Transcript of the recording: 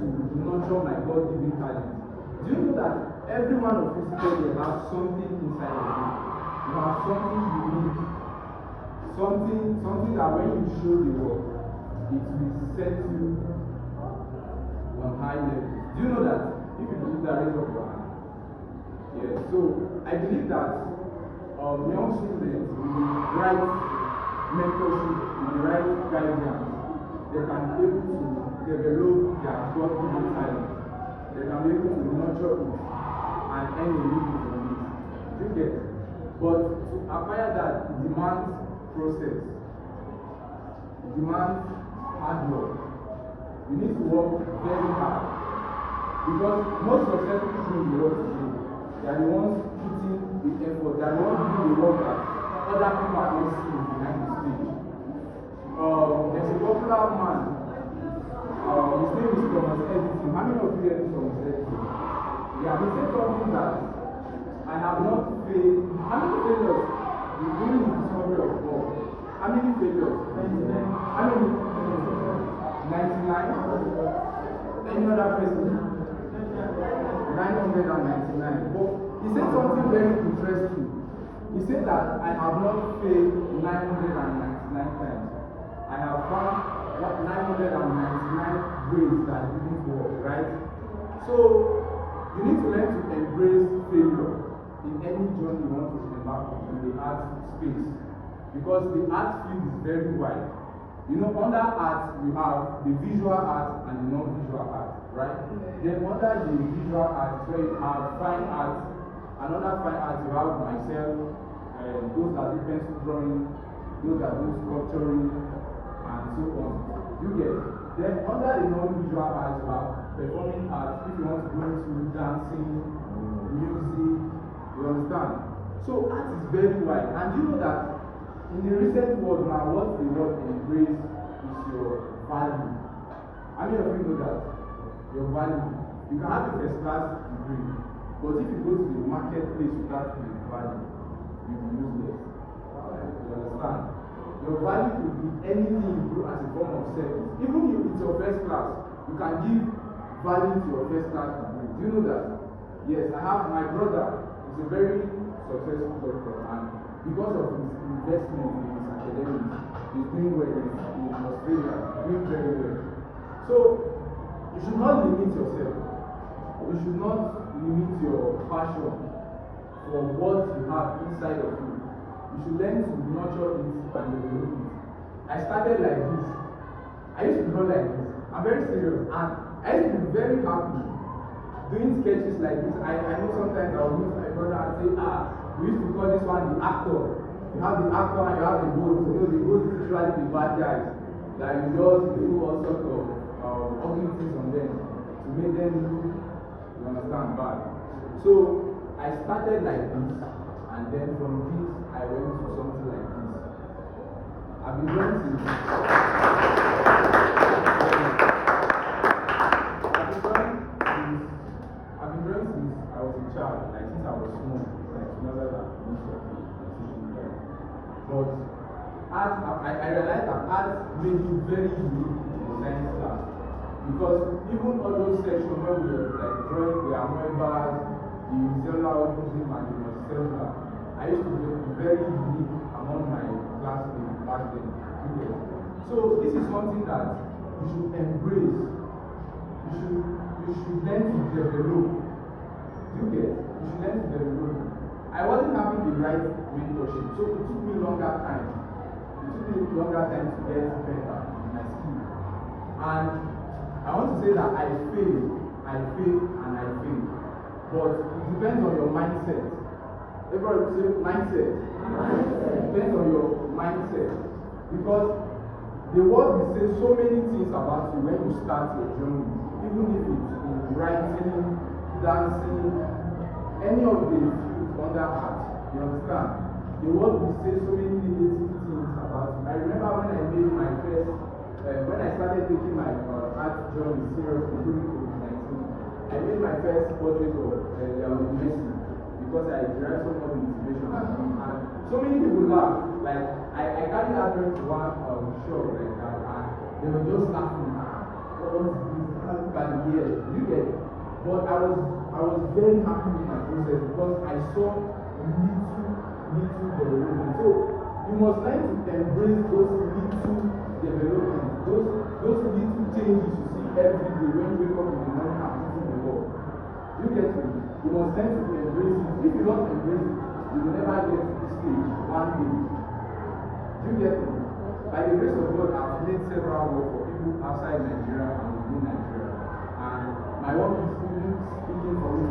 to nurture my God-given talent. Do you know that every one of you today have something inside of you? You have something unique, something that when you show the world, it will set you on high level. Do you know that? If you believe that, raise up your hand. Yeah, so I believe that young students with the right mentorship, with the right guidance, they can be able to develop their God-given talent. They can be able to nurture it and earn a living from it. You get it? But to acquire that, it demands process. It demands hard work. You need to work very hard. Because most successful people in the world today, they are the ones putting the effort, they are the ones doing the work that other people are not seeing behind the stage. There's a popular man, his name is Thomas Edison. How many of you heard Thomas Edison? Yeah, he said something that I have not failed. How many failures? During the discovery of God. How many failures? 99. How many? 99? Any other person? 999. But he said something very interesting. He said that I have not failed 999 times. I have found 999 ways that didn't work, right? So you need to learn to embrace failure in any journey you want to embark on in the art space. Because the art field is very wide. You know, under art, we have the visual art and the non-visual art, right? Then under the visual art, where you have fine art, another fine art, you have myself, those that do pencil drawing, those that do sculpturing, and so on. You get it? Then under the non-visual art, you have performing art, if you want to go into dancing, music, you understand? So art is very wide. And you know that in the recent world now, what the world embrace is your value. How many of you know that? Your value. You can have a first class degree, but if you go to the marketplace without the value, you will be useless. You understand? Your value could be anything you do as a form of service. Even if it's your first class, you can give value to your first class degree. Do you know that? Yes, I have my brother. He's a very successful doctor, and because of his investment in his academics, he's doing well in Australia, doing very well. So, you should not limit yourself. You should not limit your passion for what you have inside of you. You should learn to nurture it and develop it. I started like this. I used to draw like this. I'm very serious. And I used to be very happy doing sketches like this. I know sometimes I'll meet my brother and say, we used to call this one the actor. You have the actor and you have the ghost. You know, the ghost is usually the bad guys. Like you just do all sorts of ugly things on them to make them look, you understand, bad. So I started like this, and then from this I went to something like this. I've been doing since I was a child, like since I was small, like smaller than but art, I realized that art made me very unique in the science class. Because even all those sections where we were like drawing the amoebas, the cellular organism and the multicellular, I used to be very unique among my classmates back then. So this is something that you should embrace. You should learn to develop. You should learn to develop. I wasn't having the right mentorship, so it took me longer time. It took me longer time to get better in my skill. And I want to say that I fail, and I fail. But it depends on your mindset. Everybody say mindset. It depends on your mindset. Because the world will say so many things about you when you start your journey. Even if it's in writing, dancing, any of the fields under art. You understand? The world will say so many negative things about you. I remember when I made my first, when I started taking my art journey seriously during COVID-19, I made my first portrait of Messi because I derived so much motivation from him. And so many people laugh. Like, I carried that to one show like that, and they were just laughing. But yeah, you get it. But I was very happy with my process because I saw little development. So you must learn to embrace those little developments, those little changes you see every day when you wake up in the morning and put in the work. You get me? You must learn to embrace it. If you don't embrace it, you will never get to this stage one day. You get me? By the grace of God, I've made several work for people outside Nigeria and within Nigeria. And my work is even speaking for me.